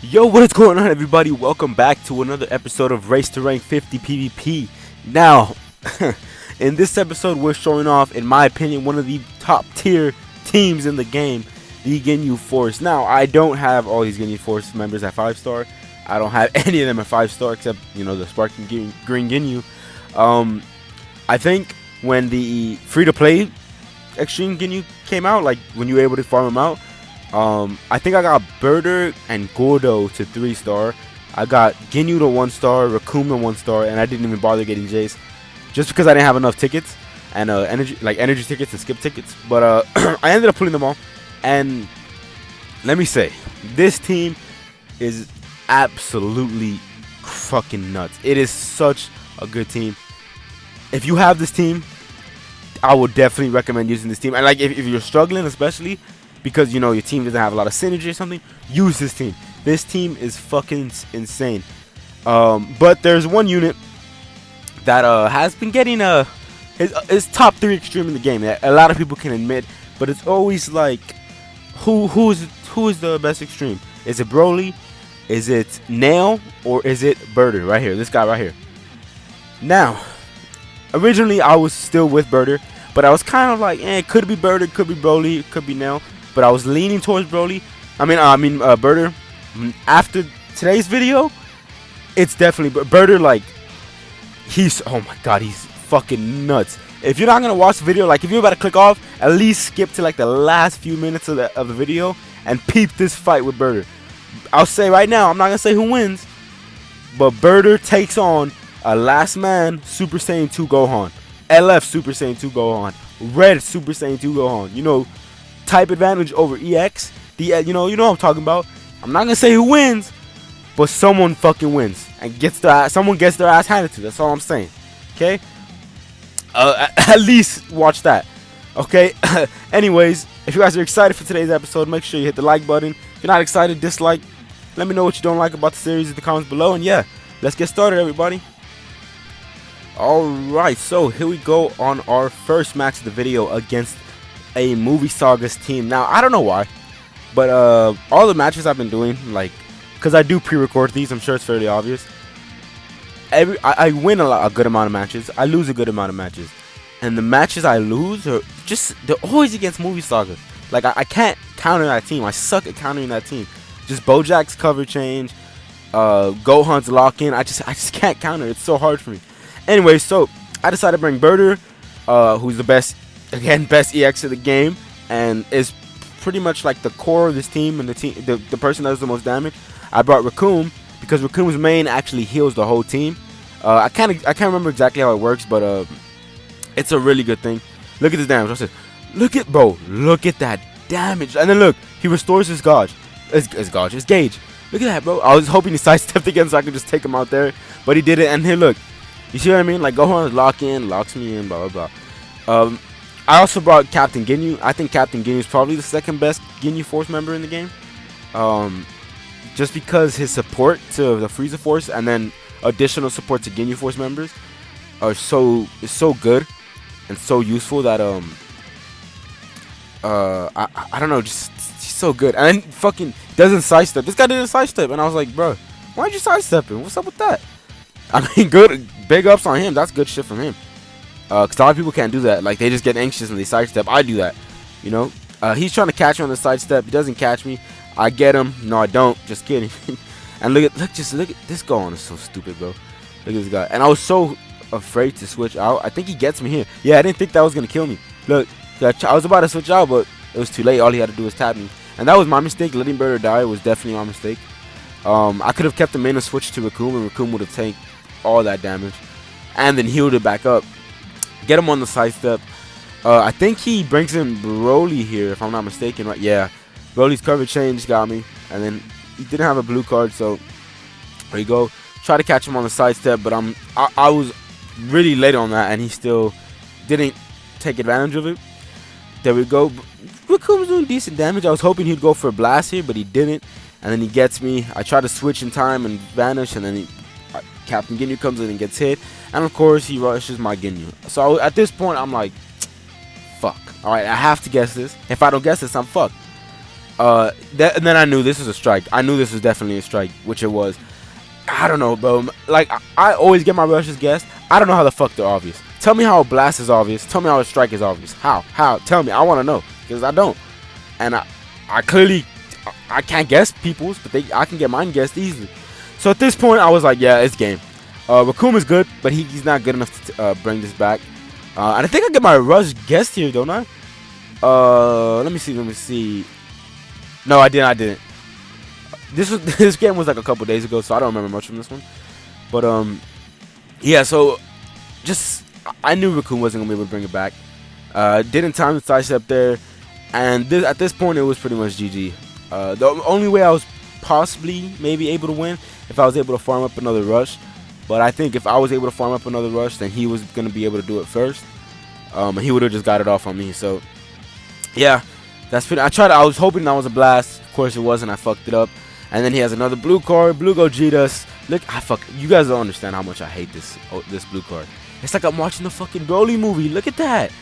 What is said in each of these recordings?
Yo, what is going on, everybody? Welcome back to another episode of Race to Rank 50 PvP. Now, in this episode, we're showing off, in my opinion, one of the top tier teams in the game, the Ginyu Force. Now, I don't have all these Ginyu Force members at 5-star. I don't have any of them at 5-star except, the Sparking Green Ginyu. I think when the free-to-play Extreme Ginyu came out, like when you were able to farm them out, I think I got Birder and Gordo to 3-star. I got Ginyu to 1-star, Raccoon to 1-star, and I didn't even bother getting Jace, just because I didn't have enough tickets and energy tickets and skip tickets. But I ended up pulling them all, and let me say, this team is absolutely fucking nuts. It is such a good team. If you have this team, I would definitely recommend using this team. And like if you're struggling, especially because your team doesn't have a lot of synergy or something, use this team. This team is fucking insane. But there's one unit that has been getting his top 3 extreme in the game that a lot of people can admit, but it's always like, who is the best extreme? Is it Broly? Is it Nail? Or is it Birder? Right here, this guy right here. Now, originally I was still with Birder, but I was kind of like, it could be Birder, could be Broly, could be Nail. But I was leaning towards Broly. Birder. After today's video, it's definitely Birder. Like, oh my god, he's fucking nuts. If you're not gonna watch the video, like if you're about to click off, at least skip to like the last few minutes of the video and peep this fight with Birder. I'll say right now, I'm not gonna say who wins, but Birder takes on a Last Man Super Saiyan 2 Gohan, LF Super Saiyan 2 Gohan, Red Super Saiyan 2 Gohan. Type advantage over EX. You know what I'm talking about. I'm not gonna say who wins, but someone fucking wins and someone gets their ass handed to. That's all I'm saying. Okay. At least watch that. Okay. Anyways, if you guys are excited for today's episode, make sure you hit the like button. If you're not excited, dislike. Let me know what you don't like about the series in the comments below. And yeah, let's get started, everybody. Alright, so here we go on our first match of the video against a Movie Saga's team. Now, I don't know why, but all the matches I've been doing, like, because I do pre-record these, I'm sure it's fairly obvious. I win a good amount of matches. I lose a good amount of matches. And the matches I lose they're always against Movie Saga. Like, I can't counter that team. I suck at countering that team. Just Bojack's cover change, Gohan's lock-in. I just can't counter. It's so hard for me. Anyway, so I decided to bring Birder, who's the best EX of the game, and is pretty much like the core of this team and the person that does the most damage. I brought Raccoon because Raccoon's main actually heals the whole team. I can't remember exactly how it works, but it's a really good thing. Look at this damage. I said, look at that damage. And then look, he restores his gauge. His gauge. Look at that, bro. I was hoping he sidestepped again so I could just take him out there, but he did it. And here, look, you see what I mean? Like, Gohan's locks me in, blah blah blah. I also brought Captain Ginyu. I think Captain Ginyu is probably the second best Ginyu Force member in the game. Just because his support to the Frieza Force and then additional support to Ginyu Force members is so good and so useful that I don't know, just he's so good. And then fucking doesn't sidestep. This guy didn't sidestep, and I was like, bro, why'd you sidestep him? What's up with that? I mean, good, big ups on him. That's good shit from him. Because a lot of people can't do that. Like, they just get anxious and they sidestep. I do that, He's trying to catch me on the sidestep. He doesn't catch me. I get him. No, I don't. Just kidding. And look at this Gohan is so stupid, bro. Look at this guy. And I was so afraid to switch out. I think he gets me here. Yeah, I didn't think that was gonna kill me. Look, I was about to switch out, but it was too late. All he had to do was tap me, and that was my mistake. Letting Birder die was definitely my mistake. I could have kept him in and switched to Raccoon, and Raccoon would have tanked all that damage, and then healed it back up. Get him on the sidestep. I think he brings in Broly here, if I'm not mistaken, right? Yeah, Broly's cover change got me, and then he didn't have a blue card, so there you go. Try to catch him on the sidestep, but I was really late on that, and he still didn't take advantage of it. There we go. Raccoon's doing decent damage. I was hoping he'd go for a blast here, but he didn't, and then he gets me. I try to switch in time and vanish, and then Captain Ginyu comes in and gets hit. And of course, he rushes my Ginyu. So at this point, I'm like, fuck. Alright, I have to guess this. If I don't guess this, I'm fucked. And then I knew this was a strike. I knew this was definitely a strike, which it was. I don't know, bro. Like, I always get my rushes guessed. I don't know how the fuck they're obvious. Tell me how a blast is obvious. Tell me how a strike is obvious. How? Tell me. I want to know, because I don't. And I clearly, I can't guess people's, but I can get mine guessed easily. So at this point, I was like, yeah, it's game. Raccoon is good, but he's not good enough to bring this back. And I think I get my rush guessed here, don't I? Let me see. No, I didn't. This game was like a couple days ago, so I don't remember much from this one. But yeah. So I knew Raccoon wasn't gonna be able to bring it back. Didn't time the sidestep there, and at this point it was pretty much GG. The only way I was possibly maybe able to win if I was able to farm up another rush. But I think if I was able to farm up another rush, then he was gonna be able to do it first. And he would have just got it off on me. So yeah, that's pretty. I was hoping that was a blast. Of course it wasn't. I fucked it up. And then he has another blue card. Blue Gogetas. Look, you guys don't understand how much I hate this blue card. It's like I'm watching the fucking Broly movie. Look at that.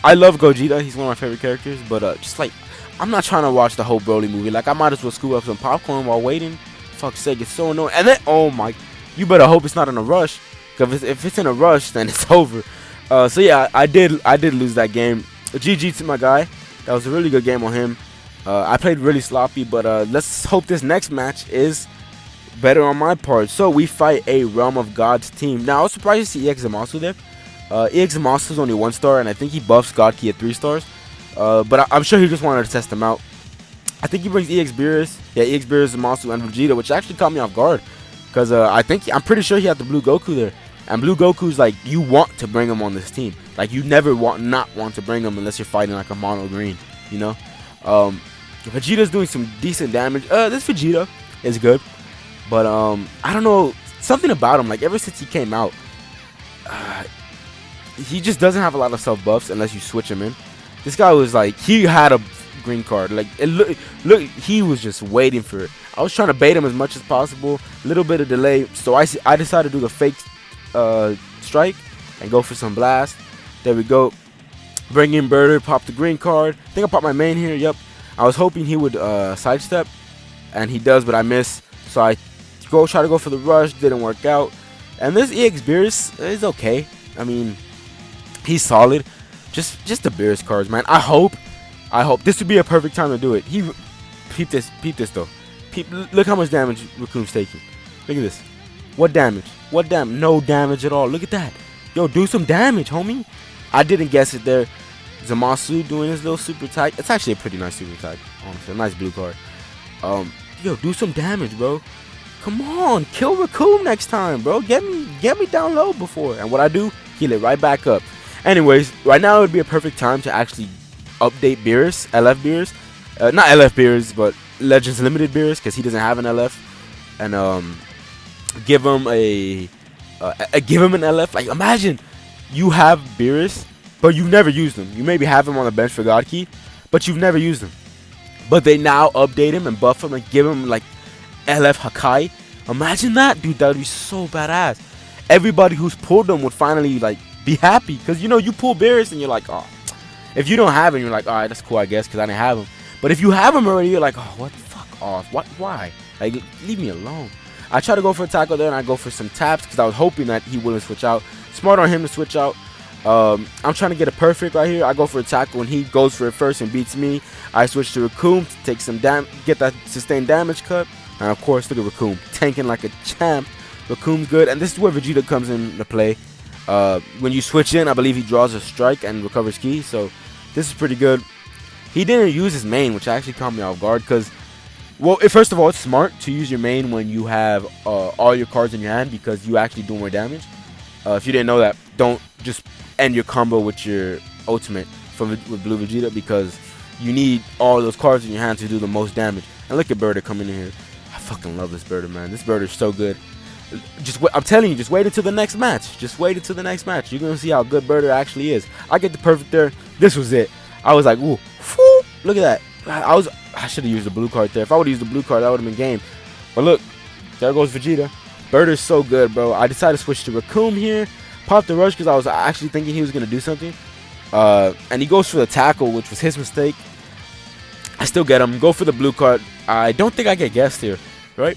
I love Gogeta. He's one of my favorite characters. But just like, I'm not trying to watch the whole Broly movie. Like, I might as well scoop up some popcorn while waiting. Fuck's sake, it's so annoying. And then, oh my, you better hope it's not in a rush. Because if it's in a rush, then it's over. So yeah, I did lose that game. GG to my guy. That was a really good game on him. I played really sloppy, but let's hope this next match is better on my part. So we fight a Realm of Gods team. Now I was surprised to see EX Zamasu there. EX Zamasu is only 1 star, and I think he buffs God Ki at 3 stars. But I'm sure he just wanted to test him out. I think he brings EX Beerus. Yeah, EX Beerus, Zamasu, and Vegeta, which actually caught me off guard. Because I'm pretty sure he had the blue Goku there. And blue Goku's like, you want to bring him on this team. Like, you never not want to bring him unless you're fighting like a mono green, you know? Vegeta's doing some decent damage. This Vegeta is good. But, I don't know. Something about him, like, ever since he came out, he just doesn't have a lot of self-buffs unless you switch him in. This guy was like, he had a green card. Like, look, he was just waiting for it. I was trying to bait him as much as possible. A little bit of delay. So I decided to do the fake strike and go for some blast. There we go. Bring in Birder, pop the green card. I think I popped my main here. Yep. I was hoping he would sidestep, and he does, but I miss. So I try to go for the rush. Didn't work out. And this EX Beerus is okay. I mean, he's solid. Just the Beerus cards, man. I hope this would be a perfect time to do it. Peep this though. Look how much damage Raccoon's taking. Look at this. What damage? No damage at all. Look at that. Yo, do some damage, homie. I didn't guess it there. Zamasu doing his little super tag. It's actually a pretty nice super tag, honestly. A nice blue card. Yo, do some damage, bro. Come on, kill Raccoon next time, bro. Get me down low before. And what I do, heal it right back up. Anyways, right now it would be a perfect time to actually update Beerus, LF Beerus. Not LF Beerus, but Legends Limited Beerus, because he doesn't have an LF. And give him an LF. Like, imagine you have Beerus, but you've never used him. You maybe have him on the bench for God Ki, but you've never used him. But they now update him and buff him and give him like LF Hakai. Imagine that, dude. That would be so badass. Everybody who's pulled them would finally like be happy, because you know you pull Beerus and you're like, oh. If you don't have him, you're like, all right, that's cool, I guess, because I didn't have him. But if you have him already, you're like, oh, what the fuck off? What? Why? Like, leave me alone. I try to go for a tackle there, and I go for some taps because I was hoping that he wouldn't switch out. Smart on him to switch out. I'm trying to get a perfect right here. I go for a tackle, and he goes for it first and beats me. I switch to Raccoon to take some get that sustained damage cut. And of course, look at Raccoon tanking like a champ. Raccoon's good, and this is where Vegeta comes into play. When you switch in, I believe he draws a strike and recovers ki. So this is pretty good. He didn't use his main, which actually caught me off guard because, well, first of all, it's smart to use your main when you have all your cards in your hand because you actually do more damage. If you didn't know that, don't just end your combo with your ultimate with Blue Vegeta because you need all those cards in your hand to do the most damage. And look at Birder coming in here. I fucking love this Birder, man. This Birder is so good. I'm telling you, just wait until the next match. Just wait until the next match. You're gonna see how good Birder actually is. I get the perfect there. This was it. I was like, ooh, whoo, look at that. I should have used the blue card there. If I would have used the blue card, that would have been game. But look, there goes Vegeta. Birder's so good, bro. I decided to switch to Raccoon here. Pop the rush because I was actually thinking he was gonna do something. And he goes for the tackle, which was his mistake. I still get him. Go for the blue card. I don't think I get guessed here, right?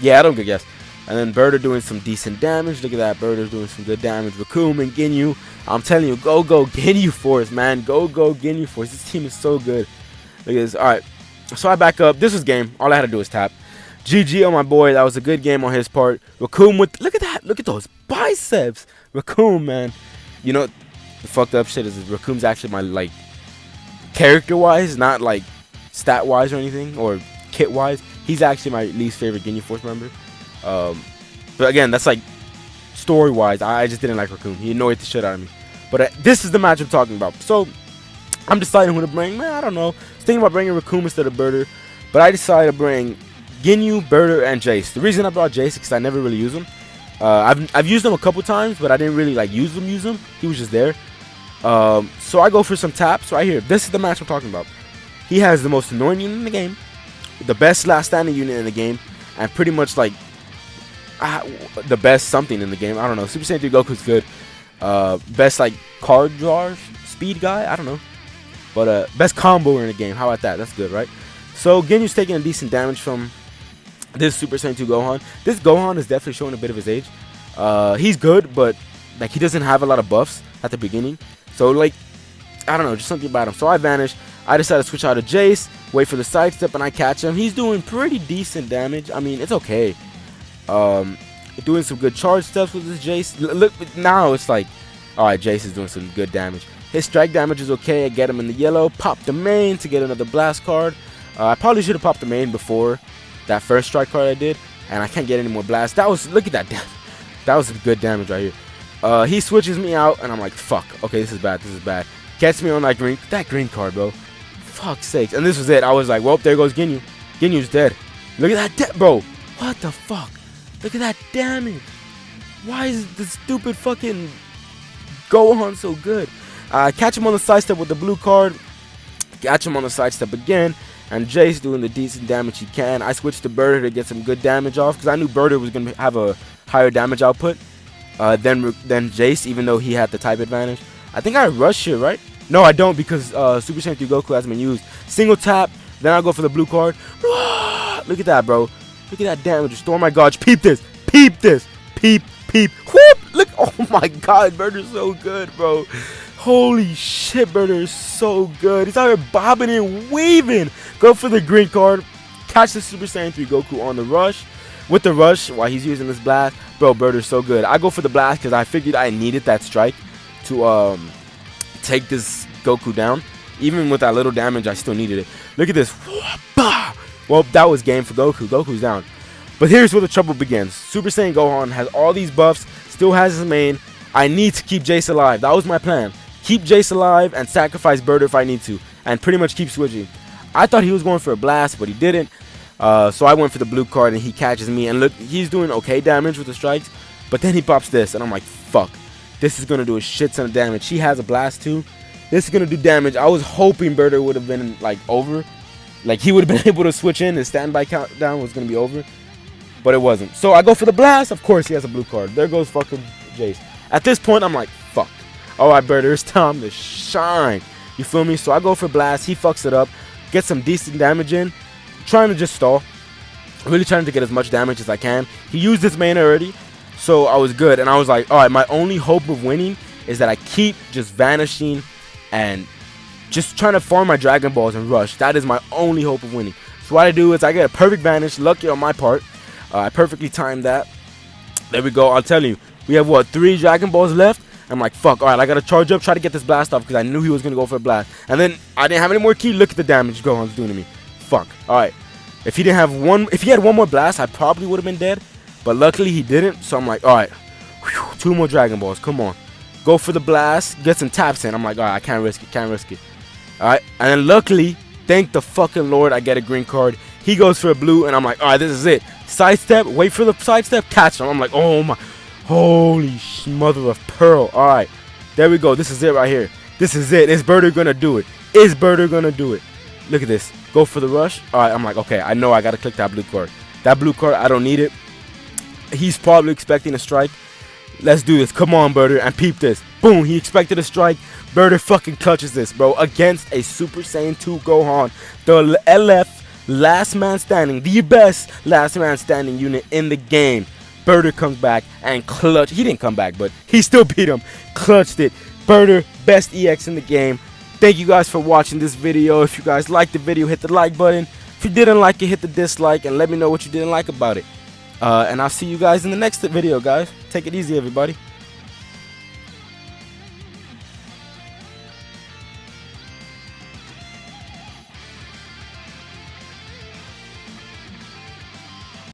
Yeah, I don't get guessed. And then Birder doing some decent damage. Look at that. Birder's doing some good damage. Raccoon and Ginyu. I'm telling you, go Ginyu Force, man. Go Ginyu Force. This team is so good. Look at this. All right. So I back up. This was game. All I had to do was tap. GG on my boy. That was a good game on his part. Raccoon with... Look at that. Look at those biceps. Raccoon, man. You know, the fucked up shit is Raccoon's actually my, like, character-wise, not, like, stat-wise or anything, or kit-wise. He's actually my least favorite Ginyu Force member. But again, that's like story-wise. I just didn't like Raccoon. He annoyed the shit out of me. But this is the match I'm talking about. So I'm deciding who to bring. Man, I don't know. I was thinking about bringing Raccoon instead of Birder, but I decided to bring Ginyu, Birder, and Jace. The reason I brought Jace is because I never really use him. I've used him a couple times, but I didn't really like use him. He was just there. So I go for some taps right here. This is the match I'm talking about. He has the most annoying unit in the game, the best last standing unit in the game, and pretty much like the best something in the game. I don't know. Super Saiyan 3 Goku's good. Best like card drawer speed guy. I don't know. But best combo in the game. How about that? That's good, right? So Ginyu's taking a decent damage from this Super Saiyan 2 Gohan. This Gohan is definitely showing a bit of his age. He's good, but like he doesn't have a lot of buffs at the beginning. So like, I don't know, just something about him. So I vanish. I decide to switch out to Jace, wait for the sidestep, and I catch him. He's doing pretty decent damage. I mean, it's okay. Doing some good charge steps with this Jace. Look, now it's like, alright, Jace is doing some good damage. His strike damage is okay. I get him in the yellow. Pop the main to get another blast card. I probably should have popped the main before that first strike card I did. And I can't get any more blasts. That was, look at that damage. That was good damage right here. He switches me out, and I'm like, fuck. Okay, this is bad. This is bad. Gets me on that green card, bro. Fuck's sakes. And this was it. I was like, well, there goes Ginyu. Ginyu's dead. Look at that, bro. What the fuck? Look at that damage. Why is the stupid fucking Gohan so good? Catch him on the sidestep with the blue card. Catch him on the sidestep again. And Jace doing the decent damage he can. I switched to Birder to get some good damage off, because I knew Birder was going to have a higher damage output than Jace, even though he had the type advantage. I think I rush here, right? No, I don't, because Super Saiyan 3 Goku hasn't been used. Single tap, then I'll go for the blue card. Look at that, bro. Look at that damage. Restore my gauge. Peep this. Peep this. Peep. Whoop. Look. Oh my god. Birder's so good, bro. Holy shit. Birder is so good. He's out here bobbing and weaving. Go for the green card. Catch the Super Saiyan 3 Goku on the rush. With the rush, while he's using this blast. Bro, Birder's so good. I go for the blast because I figured I needed that strike to take this Goku down. Even with that little damage, I still needed it. Look at this. Well, that was game for Goku. Goku's down. But here's where the trouble begins. Super Saiyan Gohan has all these buffs, still has his main. I need to keep Jace alive. That was my plan. Keep Jace alive and sacrifice Birder if I need to. And pretty much keep switching. I thought he was going for a blast, but he didn't. So I went for the blue card, and he catches me. And look, he's doing okay damage with the strikes. But then he pops this, and I'm like, fuck. This is going to do a shit ton of damage. He has a blast too. This is going to do damage. I was hoping Birder would have been like over. Like he would have been able to switch in. His standby countdown was going to be over. But it wasn't. So I go for the blast. Of course he has a blue card. There goes fucking Jace. At this point I'm like, fuck. Alright, Birder, it's time to shine. You feel me? So I go for blast. He fucks it up. Get some decent damage in. Trying to just stall. Really trying to get as much damage as I can. He used his main already. So I was good, and I was like, alright, my only hope of winning is that I keep just vanishing and just trying to farm my Dragon Balls and rush. That is my only hope of winning. So what I do is I get a perfect vanish, lucky on my part. I perfectly timed that. There we go. I'll tell you, we have what, 3 Dragon Balls left? I'm like, fuck, alright, I gotta charge up, try to get this blast off, because I knew he was gonna go for a blast. And then I didn't have any more ki. Look at the damage Gohan's doing to me. Fuck. Alright. If he had one more blast, I probably would have been dead. But luckily he didn't, so I'm like, alright, 2 more Dragon Balls, come on. Go for the blast, get some taps in. I'm like, alright, I can't risk it. Alright, and then luckily, thank the fucking Lord, I get a green card. He goes for a blue, and I'm like, alright, this is it. Sidestep, wait for the sidestep, catch him. I'm like, oh my, holy mother of pearl. Alright, there we go, this is it right here. This is it. Is Birder gonna do it? Is Birder gonna do it? Look at this. Go for the rush. Alright, I'm like, okay, I know I gotta click that blue card. That blue card, I don't need it. He's probably expecting a strike. Let's do this. Come on, Birder, and peep this. Boom, he expected a strike. Birder fucking clutches this, bro, against a Super Saiyan 2 Gohan. The LF last man standing, the best last man standing unit in the game. Birder comes back and clutch. He didn't come back, but he still beat him. Clutched it. Birder, best EX in the game. Thank you guys for watching this video. If you guys liked the video, hit the like button. If you didn't like it, hit the dislike and let me know what you didn't like about it. And I'll see you guys in the next video, guys. Take it easy, everybody.